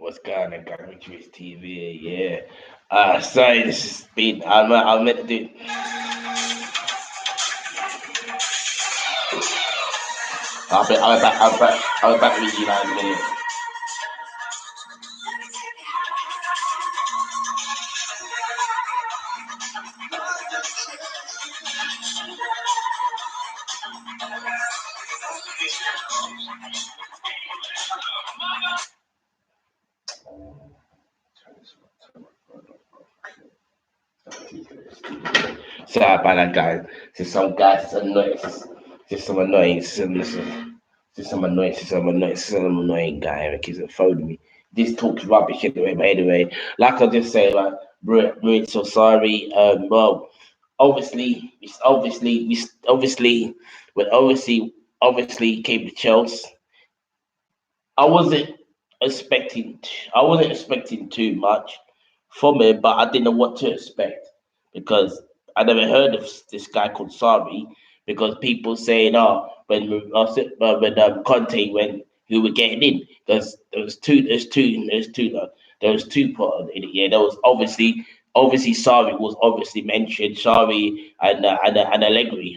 What's going on, guys? Rich TV, yeah. Sorry, this has been. I meant to do. I'll be back with you now in a minute. Sorry about that, guys. Just some guys, some noise, just some annoying, some annoying guy that keeps phoning me. This talks rubbish anyway. But anyway, like I just said, like, we're so sorry. Well, obviously, when obviously came to Chelsea. I wasn't I wasn't expecting too much from him, but I didn't know what to expect because I never heard of this guy called Sarri. Because people saying, "Oh, Conte when we were getting in," because there was two part in it. Yeah, there was obviously Sarri was obviously mentioned, Sarri and Allegri.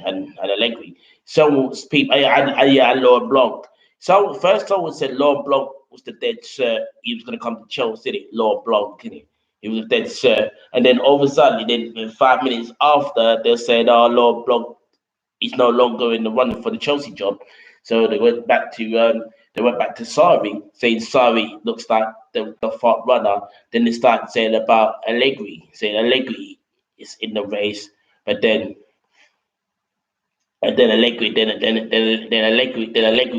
Some people, yeah, Laurent Blanc. So first someone said Laurent Blanc was the dead cert. He was going to come to Chelsea, didn't it? Laurent Blanc, didn't it? He was a dead cert. And then all of a sudden, then 5 minutes after, they said, "Oh, Laurent Blanc is no longer in the running for the Chelsea job." So they went back to Sarri, saying Sarri looks like the front runner. Then they started saying about Allegri, saying Allegri is in the race, but then Allegri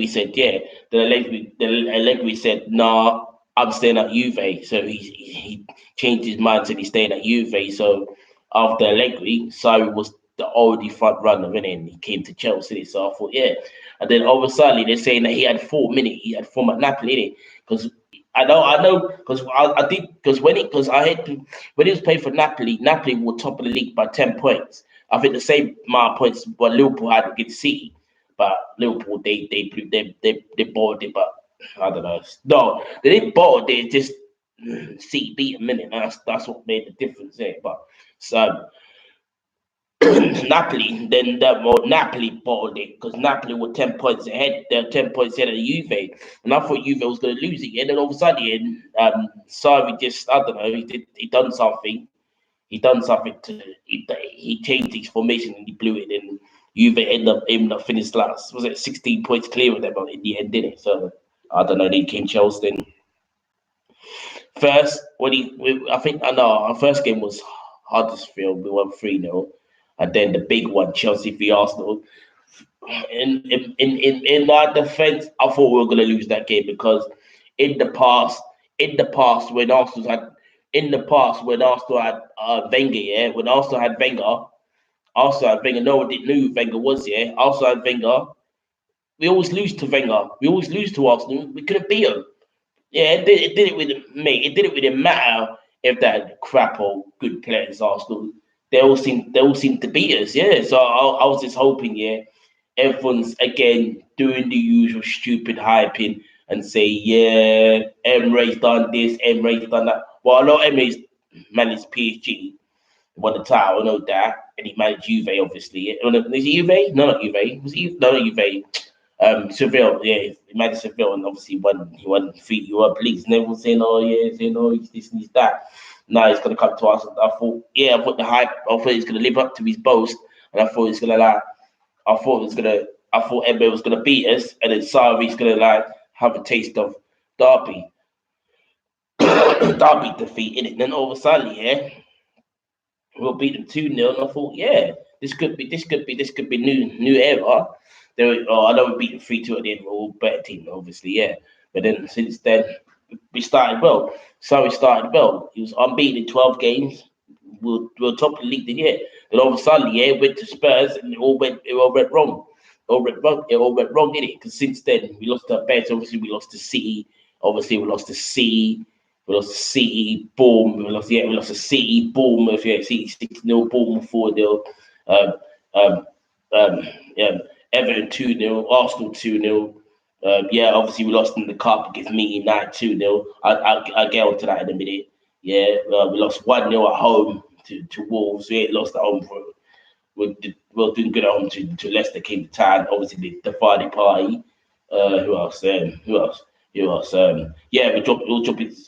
said, yeah. Then Allegri said, "Nah, I'm staying at Juve." So he changed his mind, said he's staying at Juve. So after Allegri, Sarri was the already front runner, and he came to Chelsea. So I thought, yeah. And then all of a sudden, they're saying that he had 4 minutes. He had 4 at Napoli, because I know, because I did, because I had to, when he was playing for Napoli. Napoli were top of the league by 10 points. I think the same amount of points what Liverpool had against City, but Liverpool they bought it, but I don't know. No, they didn't bought it. They just City beat them in it. That's what made the difference there. But so Napoli bottled it because Napoli were 10 points ahead. They're 10 points ahead of Juve, and I thought Juve was going to lose it. And then all of a sudden, Sarri just, I don't know, he done something. He done something to he changed his formation and he blew it. And Juve ended up finished last. Was it 16 points clear of them in the end, didn't it? So I don't know. They came Chelsea. Then first, I think I know our first game was Huddersfield. We won 3-0, and then the big one, Chelsea v Arsenal. In my defense, I thought we were going to lose that game because in the past, in the past when Arsenal had Wenger, yeah, when Arsenal had Wenger, no one didn't know who Wenger was, yeah. Arsenal had Wenger. We always lose to Wenger. We always lose to Arsenal. We couldn't beat them. Yeah, it did it with mate. It didn't really matter if they had crap or good players. Arsenal, they all seem to beat us. Yeah, so I was just hoping, yeah, everyone's again doing the usual stupid hyping and say, yeah, Emre's done this, Emre's done that. Well, I know Emre's managed PSG, won the title, I know that, and he managed Juve, obviously. Is it Juve? No, not Juve. Was it? No, not Juve. Seville, yeah, he managed Seville, and obviously he won 3 Europa leagues. And everyone's saying, "Oh yeah, saying oh he's this and he's that." Now he's gonna come to us. I thought, yeah, I thought the hype. I thought he's gonna live up to his boast, and I thought he's gonna I thought Emre was gonna beat us, and then Sarri's gonna have a taste of Derby, Derby defeat in it. And then all of a sudden, yeah, we'll beat them 2-0. And I thought, yeah, this could be new era. I know we beat them 3-2 at the end. We're all better team, obviously, yeah. But then since then, we started well. So we started well. He was unbeaten in 12 games. We're top of the league the year. Then all of a sudden, yeah, went to Spurs and it all went wrong. It all went wrong, didn't it? Because since then we lost our bets. Obviously, we lost to City. Obviously, we lost to City. We lost to City. Boom. We lost to City. Bournemouth. Yeah, City 6-0. Bournemouth 4-0. Um, um, yeah. Everton 2-0. Arsenal 2-0. Yeah, obviously we lost in the cup against Me United 2-0. I'll get onto that in a minute. Yeah, we lost 1-0 at home to Wolves. We ain't lost at home for we're doing good at home to Leicester came to town. Obviously the Friday party. Who else? Who else? Who else? Yeah, we dropped it.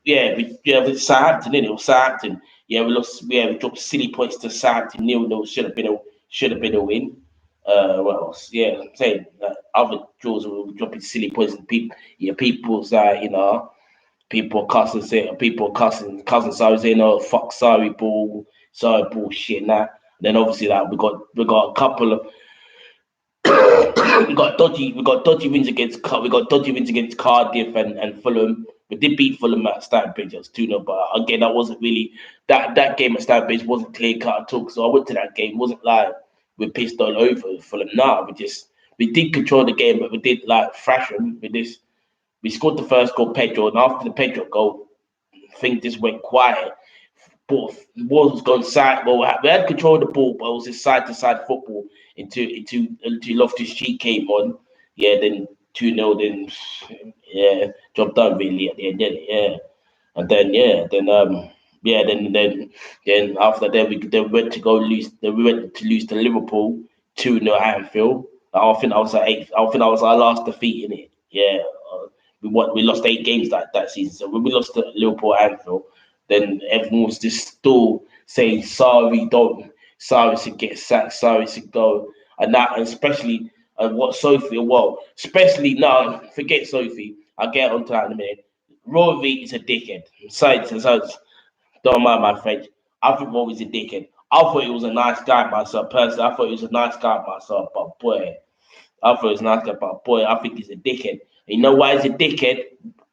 Yeah, with Southampton, innit? It was Southampton. Yeah, we lost. Yeah, we dropped silly points to Southampton. 0-0 should have been a win. What else? Yeah, I'm saying other draws were dropping silly points and people. Yeah, people's people cussing Sarri saying, "Oh, fuck Sarri bullshit." Now, then obviously that we got a couple of we got dodgy wins against Cardiff and Fulham. We did beat Fulham at Stamford Bridge, as 2-0, but again that wasn't really that game at Stamford Bridge wasn't clear cut at all. So I went to that game, wasn't like we pissed all over Fulham. Nah, we did control the game, but we did like thrash them with this. We scored the first goal, Pedro, and after the Pedro goal, things just went quiet. But the ball was going side. Well, we had control of the ball, but it was just side to side football until Loftus Cheek came on. Yeah, then 2-0, then yeah, job done really at the end. Yeah, and then then after that we went to lose to Liverpool 2-0 at Anfield. I think I was at eight. I think I was our last defeat in it. Yeah, we lost 8 games that season. So when we lost to Liverpool at Anfield, then everyone was just still saying sorry should get sacked, sorry should go, and especially what Sophie. Well, especially now, forget Sophie. I'll get onto that in a minute. Rory is a dickhead. So don't mind my French. I think Rory's a dickhead. I thought he was a nice guy myself. Personally, I thought he was a nice guy myself. But boy, I thought he was a nice guy. But boy, I think he's a dickhead. And you know why he's a dickhead?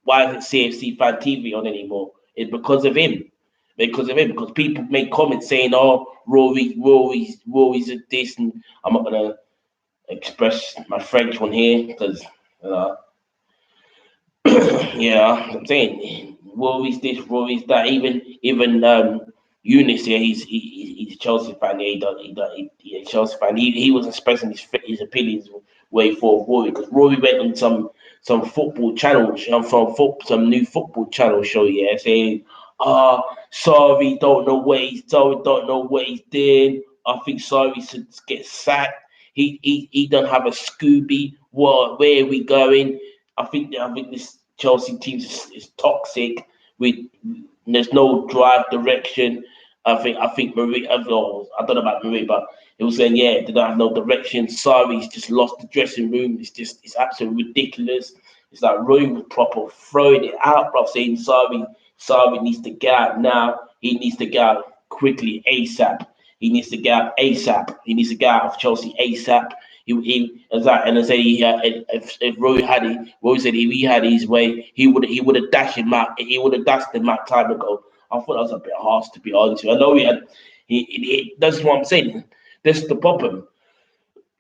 Why isn't CFC Fan TV on anymore? It's because of him. Because of him. Because people make comments saying, "Oh, Rory's a this," and I'm not gonna express my French one here because you know yeah, I'm saying Rory's this, Rory's that. Even Eunice here, he's a Chelsea fan. Yeah, he's a Chelsea fan. He was expressing his opinions way for Rory because Rory went on some football channel, some new football channel show. Yeah, saying, sorry, don't know what he's doing. I think sorry should get sacked. He don't have a Scooby. What? Where are we going? I think this Chelsea team is toxic. We There's no drive direction. I think Marie. I don't know about Marie, but it was saying yeah they don't have no direction. Sorry, he's just lost the dressing room. It's absolutely ridiculous. It's like Roy was proper throwing it out, bro, saying sorry needs to get out now. He needs to get out quickly ASAP. He needs to get out ASAP. He needs to get out of Chelsea ASAP. He as I and I say if Roy said if he had his way, he would have dashed him out. He would have dashed him out time ago. I thought that was a bit harsh to be honest. I know he had. That's what I'm saying. That's the problem.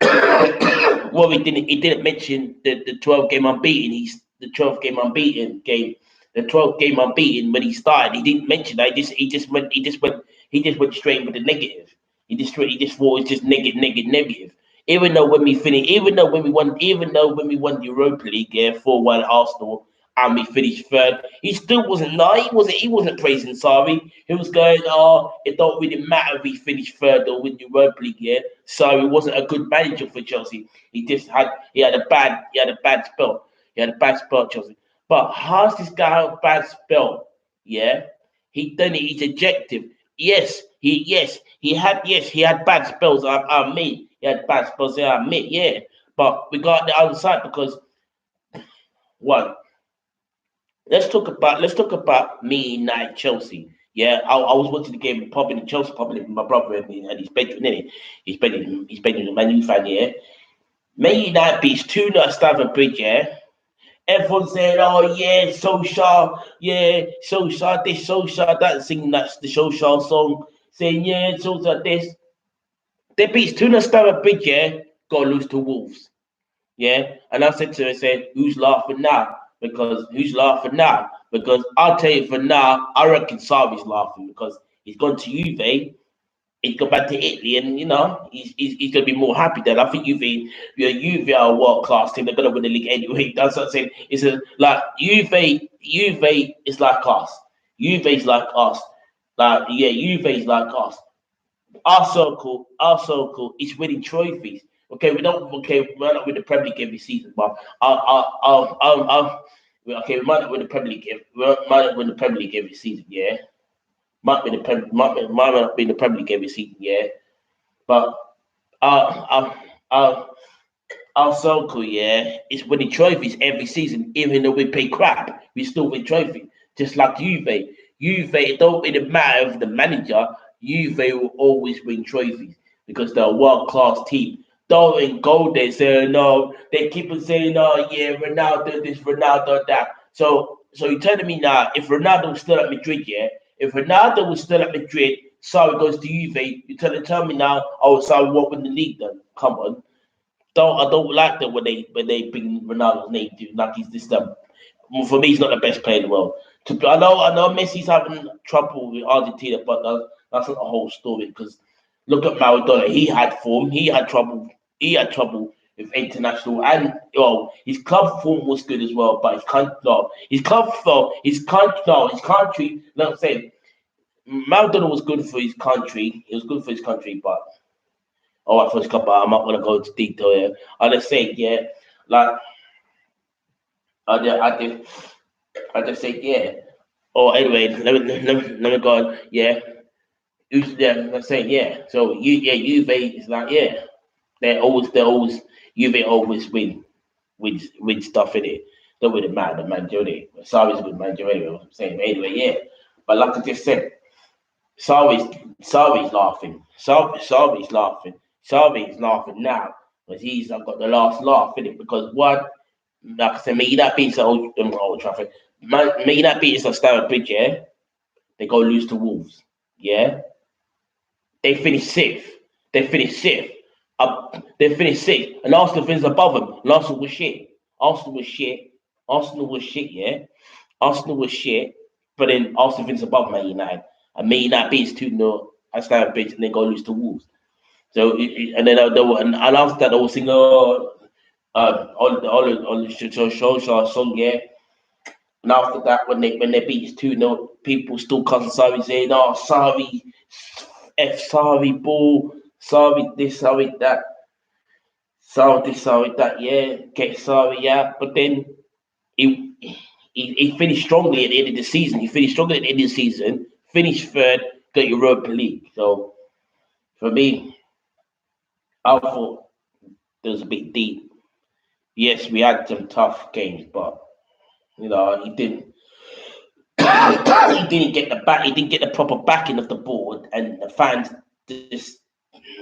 Well, he didn't mention the 12 game unbeaten. He's the 12th game unbeaten game. The 12th game unbeaten when he started. He didn't mention that. He just went straight with the negative. He just thought it was just negative. Even though when we won the Europa League, yeah, 4-1 Arsenal, and we finished third, he still wasn't nice. He wasn't praising Sarri. He was going, "Oh, it don't really matter if we finish third or win the Europa League." Yeah, Sarri wasn't a good manager for Chelsea. He had a bad spell. He had a bad spell at Chelsea. But how's this guy have a bad spell? Yeah, he done it. He's objective. He had bad spells. I admit he had bad spells. I admit, yeah. But we got the other side because one. Let's talk about me night Chelsea. Yeah, I was watching the game, popping in Chelsea, popping in with my brother and his bedroom, innit? He's bedroom a Man U fan, yeah. Man United beats 2-0 at Stamford Bridge, yeah. Everyone saying, "Oh yeah, Solskjaer, yeah, Solskjaer this, Solskjaer that," singing that's the Solskjaer song, saying, "Yeah, Solskjaer this." They beats 2-0 Stamford Bridge, yeah. Got to lose to Wolves. Yeah. And I said to her, I said, who's laughing now? Because who's laughing now? Because I'll tell you for now, I reckon Sarri's laughing because he's gone to Juve. he's gone back to Italy, and he's going to be more happy then. I think Juve are a world class team. They're going to win the league anyway. That's what I'm saying. It's like Juve is like us. Juve is like us. Like yeah, Juve is like us. Our circle is winning trophies. Okay, we don't. Okay, we might not win the Premier League every season, but okay, we might not win the Premier League. We might not win the Premier League every season. Yeah, might not be in the Premier League every season. Yeah, but our our our, our circle, yeah, is winning trophies every season. Even though we play crap, we still win trophies. Just like Juve. Juve, it don't really matter of the manager. Juve will always win trophies because they're a world class team. Don't go there saying no. They keep on saying, "Oh yeah, Ronaldo this, Ronaldo that." So you're telling me now, if Ronaldo was still at Madrid, yeah, if Ronaldo was still at Madrid, Sarri goes to Juve, you tell me now, oh, Sarri won't win the league then? Come on. I don't like that when they bring Ronaldo's name to like he's this for me he's not the best player in the world. I know Messi's having trouble with Argentina, but that's not the whole story because look at Maradona. He had form, he had trouble with international and his club form was good as well, but his country, you know what I'm saying? Maradona was good for his country. He was good for his country, but all right, first couple, I'm not gonna go into detail here. I just say, yeah, like I just say, yeah. Oh, anyway, let me go on. Yeah, I'm saying, yeah. So Juve is like, yeah, they're always Juve always win stuff in it. Don't really matter the manager, it. Sorry, a good manager anyway. What I'm saying, but anyway, yeah. But like I just said, Sarvi's Sarvi's laughing. Sarvi's laughing. Sarvi's laughing now because he's got the last laugh in it. Because one, like I said, me that beats the old Trafford. Me that beats the Stamford Bridge. Yeah, they go lose to Wolves. Yeah, they finish sixth. They finish sixth. They finished sixth, and Arsenal finished above them. And Arsenal was shit. Arsenal was shit. Arsenal was shit. Yeah, Arsenal was shit. But then Arsenal finished above Man United, and Man United beats 2-0 at Stamford Bridge, and then go lose to Wolves. So and then and after that, they were singing, "Oh, all the show song, yeah." And after that, when they beat 2-0, people still cussing Sorry, saying, "Oh, sorry, sorry, ball, sorry this, sorry that, sorry this, sorry that." Yeah, get sorry, yeah. But then he, he finished strongly at the end of the season. He finished strongly at the end of the season. Finished third, got Europa League. So for me, I thought there was a bit deep. Yes, we had some tough games, but he didn't. He didn't get the back. He didn't get the proper backing of the board, and the fans just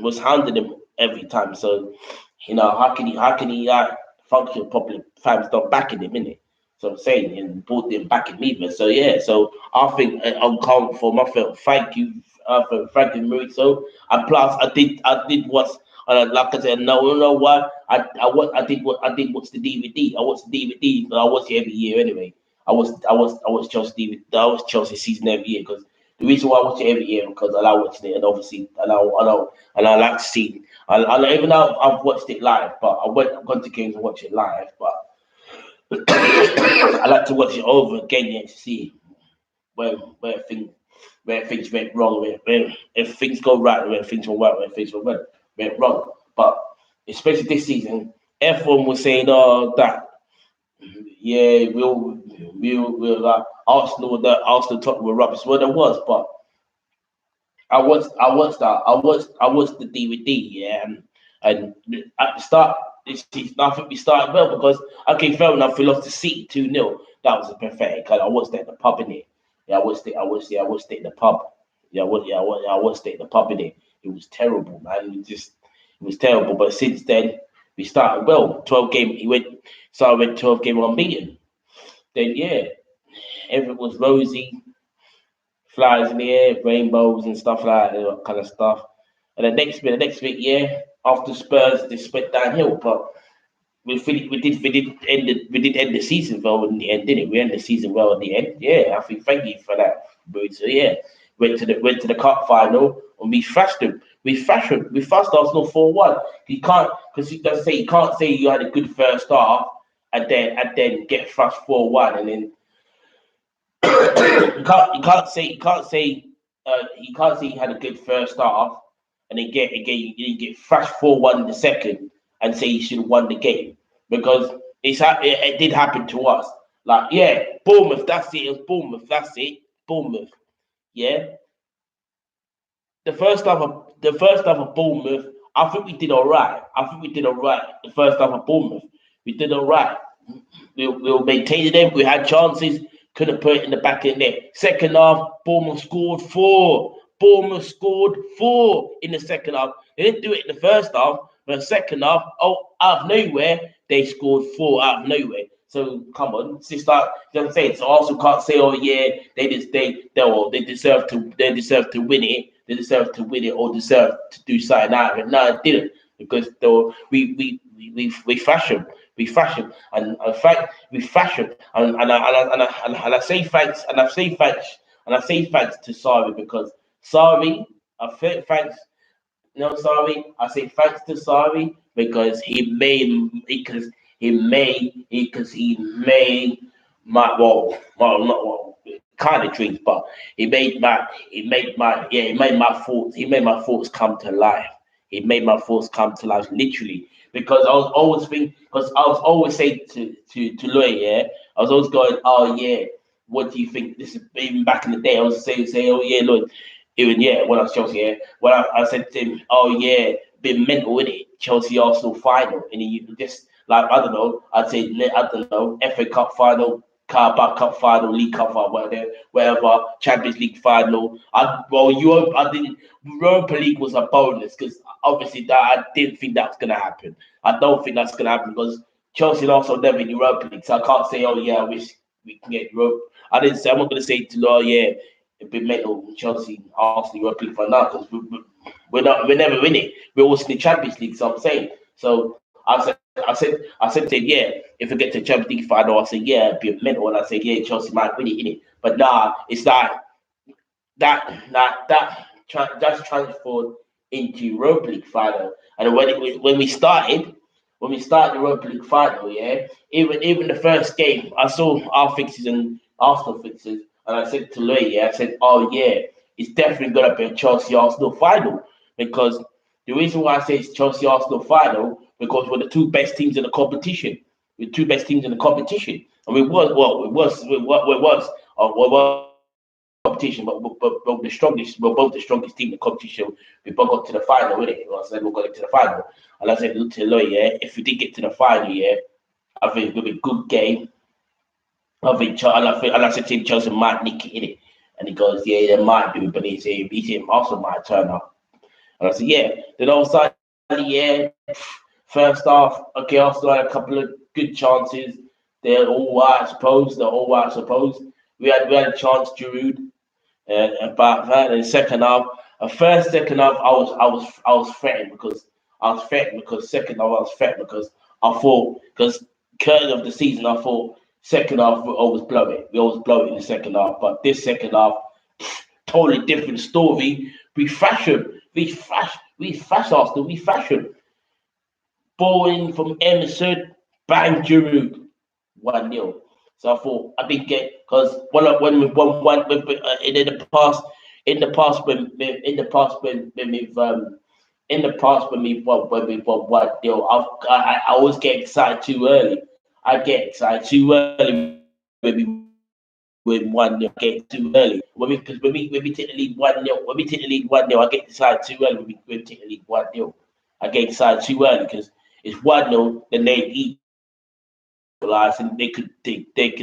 was hounding him every time. So, how can he function properly? Fans don't backing him, innit? So I'm saying, and board didn't back him either. So yeah, so I think I'm calm for my felt. Thank you, for thank you, Mauricio. And plus, I did watch. Like I said, no, you know what? I did watch the DVD. I watched the DVD, but I watch it every year anyway. I was Chelsea DVD. I was Chelsea season every year because the reason why I watch it every year because I like watching it, and obviously I like to see. Even though I've watched it live, but I've gone to games and watch it live, but I like to watch it over again, yeah, to see where where things where things went wrong, where if things go right, where things went right, where things went wrong. But especially this season, everyone was saying, "Oh, that yeah, we'll Arsenal talk with rubbish." Well, there was, but I watched the DVD, yeah, and at the start this season, I think we started well because okay, fair enough, we lost to City 2-0. That was a pathetic. I watched it at the pub in it. Yeah, I watched it in the pub. I watched it in the pub in it. It was terrible, man. It was terrible. But since then, we started well. 12 game. So I went 12 game unbeaten. Then yeah, everything was rosy flies in the air, rainbows and stuff like that kind of stuff. And the next bit, yeah, after Spurs, they went downhill. But we did end the season well in the end, didn't it? We ended the season well in the end. Yeah, I think thank you for that, Bruce. So yeah, went to the cup final. and we thrashed them. We thrashed them. We thrashed Arsenal 4-1. You can't, because you can say you can't say you had a good first half and then get thrashed 4-1 and then you can't say you had a good first half and then you get thrashed 4-1 in the second and say you should have won the game because it did happen to us. Like yeah, Bournemouth, that's it. It was Bournemouth, that's it. Bournemouth, yeah. The first half of Bournemouth, I think we did all right. I think we did all right. The first half of Bournemouth, we did all right. We were maintaining them. We had chances. Couldn't put it in the back of the net. Second half, Bournemouth scored 4. Bournemouth scored 4 in the second half. They didn't do it in the first half, but the second half, out of nowhere, they scored 4 out of nowhere. So come on, sister. You know what I'm saying? So also can't say, oh yeah, they deserve to win it. They deserve to win it or deserve to do something out of it. No, it didn't because we fashion. We fashion, and in fact, we fashion, and I say thanks, and I say thanks, and I say thanks to Sarri because Sarri, I say thanks. No, Sarri, I say thanks to Sarri because he made my not kind of dreams, but he made my thoughts come to life. He made my thoughts come to life literally because I was always saying to Loy, yeah, I was always going, oh yeah, what do you think? This is even back in the day, I was saying, oh yeah, look, even yeah, when I was Chelsea, yeah, when I said to him, oh yeah, been mental in it, Chelsea Arsenal final, and he just like I don't know, I'd say I don't know, FA Cup final, Carabao Cup final, League Cup final, whatever, Champions League final. I didn't. Europa League was a bonus because obviously that I didn't think that's gonna happen. I don't think that's gonna happen because Chelsea and Arsenal never in Europa League, so I can't say, oh yeah, I wish we can get Europe. I didn't say I'm not gonna say to oh yeah, it'd be mental Chelsea Arsenal Europa League final now because we're never winning. We're always in the Champions League, so I'm saying. So I said to him, yeah, if we get to the Champions League final, I said, yeah, it'd be mental. And I said, yeah, Chelsea might win it, innit? But nah, it's like just transferred into Europa League final. And when we started the Europa League final, yeah, even the first game, I saw our fixes and Arsenal fixes, and I said to Louis, yeah, I said, oh yeah, it's definitely gonna be a Chelsea Arsenal final because the reason why I say it's Chelsea Arsenal final because we're the two best teams in the competition. We're two best teams in the competition, and we was competition, but the strongest. We're both the strongest team in the competition. We both got to the final, with it. I said we got to the final, and I said to Lloyd, yeah, if we did get to the final, yeah, I think it'll be a good game. And I said to him, Chelsea might nick it in it, and he goes, yeah, they might do, but he said also might turn up. And I said, yeah. Then all of a sudden, yeah, first half, okay, Arsenal had a couple of good chances. They're all right, I suppose. We had a chance, Giroud, about that. And second half, second half, I was threatened because second half I was threatened because I thought because curtain of the season I thought second half we always blow it. We always blow it in the second half. But this second half, totally different story. We fashion Arsenal. We fashion. Ball in from Emerson, bang Giroud, 1-0. So I thought I did get because when we won one in the past when we won 1-0, I always get excited too early. I get excited too early when we win 1-0. Get too early when we take the lead 1-0. When we take the lead 1-0, I get excited too early when we take the lead 1-0. I get excited too early because it's 1-0, then they equalize and they can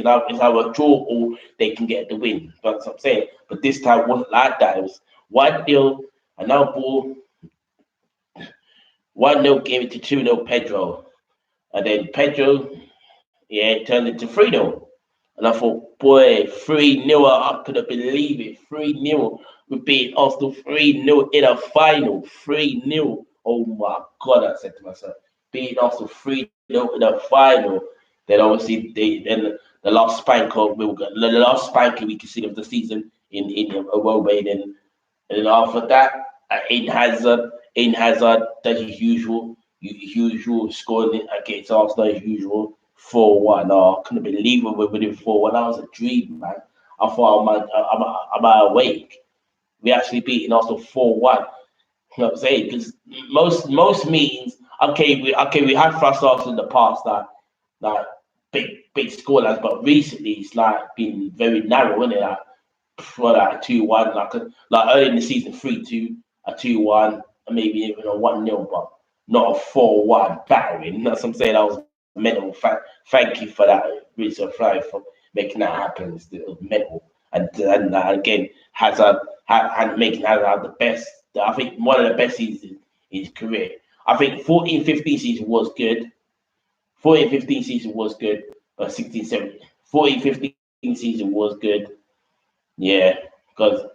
have a draw or they can get the win. That's what I'm saying. But this time it wasn't like that. It was 1-0, and now ball 1-0 gave it to 2-0 Pedro. And then Pedro, yeah, turned it to 3-0. And I thought, boy, 3-0, I couldn't believe it. 3-0. We beat Arsenal 3-0 in a final. 3-0. Oh my God, I said to myself, beating Arsenal 3-0 in a final. Then obviously the last spanker we can see of the season in a row, and then after that In Hazard does his usual scoring against Arsenal as usual 4-1. Oh, I couldn't believe we were winning 4-1. That was a dream, man. I thought I'm awake. We actually beating Arsenal 4-1. You know what I'm saying? Because most meetings, we had frustrations in the past that like big scorelines, but recently it's like been very narrow, isn't it? Like, for like a 2-1, like early in the season 3-2, a 2-1, and maybe even a 1-0, but not a 4-1 battering. That's what I'm saying. That was mental. Thank you for that, Rizzo Fry, for making that happen. It was mental. And again, Hazard had making Hazard the best. I think one of the best seasons in his career. I think 14-15 season was good. 14-15 season was good. 16-17. 14-15 season was good. Yeah, because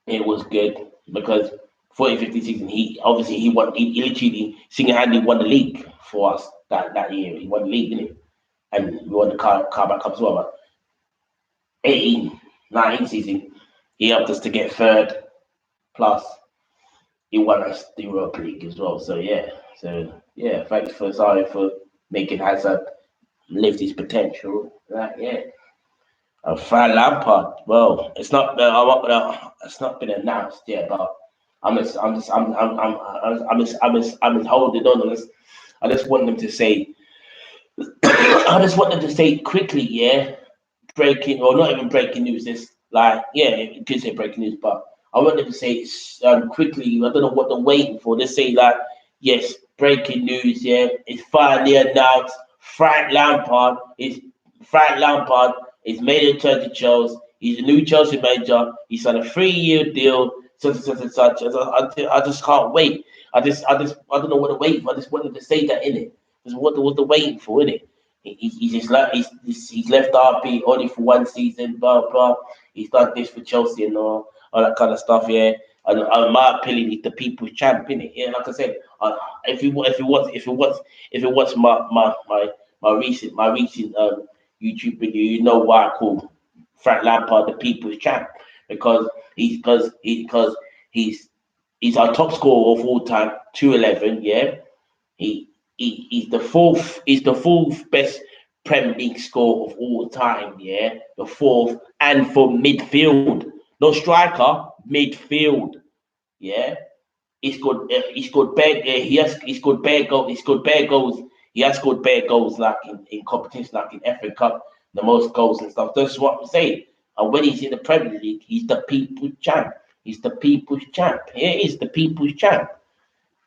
it was good because 14-15 season he literally single handedly won the league for us that year. He won the league, didn't he? And we won the Carabao Cup as well. But 18-19 season he helped us to get third. Plus he won us the Europa League as well. So yeah, thanks for sorry for making Hazard live his potential. Yeah. Fran Lampard. Well, it's not been announced yet, but I'm just holding on. I just want them to say, I just want them to say quickly, yeah, breaking or not even breaking news. This like, yeah, you could say breaking news, but I want them to say quickly. I don't know what they're waiting for. They say like, yes, breaking news. Yeah, it's finally announced. Frank Lampard is made a turn to Chelsea. He's a new Chelsea manager. He's on a 3-year deal. Such. I just can't wait. I don't know what to wait for. I just wanted to say that in it. Because what they're waiting for, in it. He's just like he's left RP only for one season, blah blah. He's done this for Chelsea and all that kind of stuff. Yeah, and my opinion, he's the people's champion. Yeah, like I said, if it was my recent YouTube video, you know why I call Frank Lampard the people's champ because he's he's our top scorer of all time, 211. Yeah, he, he's the fourth best Premier League scorer of all time. Yeah, the fourth, and for midfield, no striker, midfield. Yeah, he scored bare goals. He scored bare goals. He has scored bare goals like in competition, like in FA Cup, the most goals and stuff. That's what I'm saying. And when he's in the Premier League, he's the people's champ. He's the people's champ. Yeah, he's the people's champ.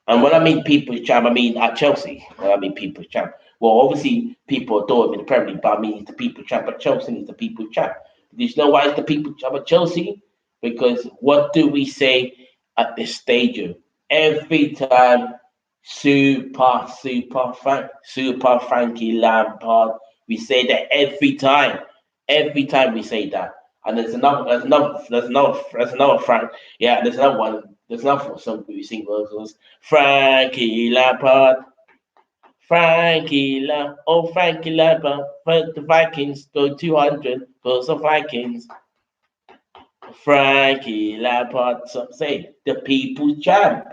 And when I mean people's champ, I mean at Chelsea. When I mean people's champ. Well, obviously people adore him in the Premier League, but I mean he's the people's champ at Chelsea. He's the people's champ. Do you know why he's the people's champ at Chelsea? Because what do we say at this stadium? Every time, super Frankie Lampard. We say that every time. Every time we say that. And there's another Frank. Yeah, there's another one. There's another song we sing was Frankie Lampard. Frankie Lampard. The Vikings go 200 goals the Vikings. Frankie Lampard. So I'm saying the people's champ.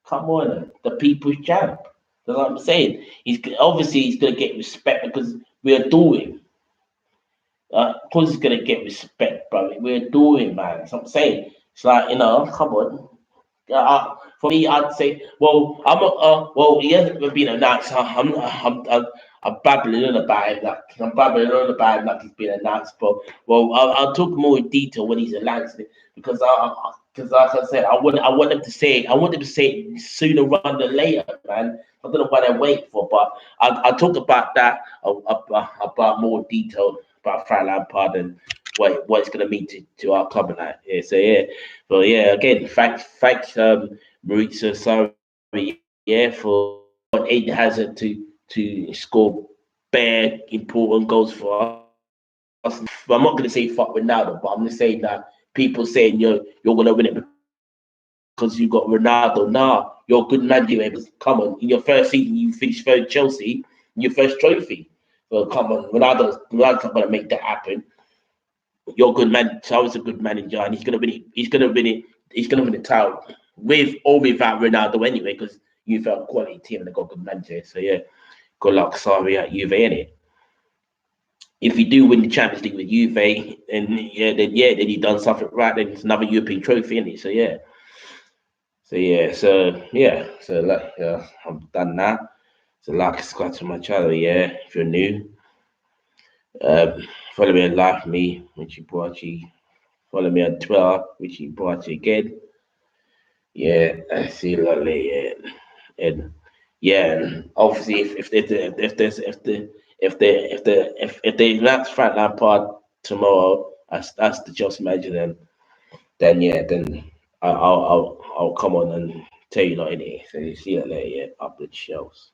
Come on, the people's champ. That's what I'm saying. He's gonna get respect because we adore him. Of course, he's gonna get respect, bro. We adore him, man. That's what I'm saying. It's like come on. For me, I'd say, he hasn't been announced. I'm babbling on about it. Like he's been announced. But I'll talk more in detail when he's announced it because like I said, I want them to say it. I want them to say it sooner rather than later, man. I don't know why they're waiting for, but I'll talk about that about more detail about Frank Lampard and what it's gonna mean to our club and that. Yeah, so yeah. But yeah, again, thanks, Maurizio Sarri, yeah, for Aiden Hazard to score bare important goals for us. I'm not gonna say fuck Ronaldo, but I'm gonna say that people saying you're gonna win it because you got Ronaldo. Nah, you're a good man, you come on. In your first season, you finished third Chelsea, your first trophy. So come on, Ronaldo's not gonna make that happen. You're a good man. Charles is a good manager, and he's gonna win it. He's gonna win it. He's gonna win the title. with or without Ronaldo anyway, because Juve have a quality team and they've got good manager. So yeah, good luck, sorry at Juve, innit? If you do win the Champions League with Juve, then you done something right. Then it's another European trophy, innit? So like I'm done now. So like, subscribe to my channel, yeah. If you're new, follow me on Live Me, Richie Boachi. Follow me on Twitter, Richie Boachi again. Yeah, I see you lot later. And yeah, and obviously if they announce Frank Lampard tomorrow as the just manager, then yeah, then I'll come on and tell you lot in here. So you see that later, yeah, up the shelves.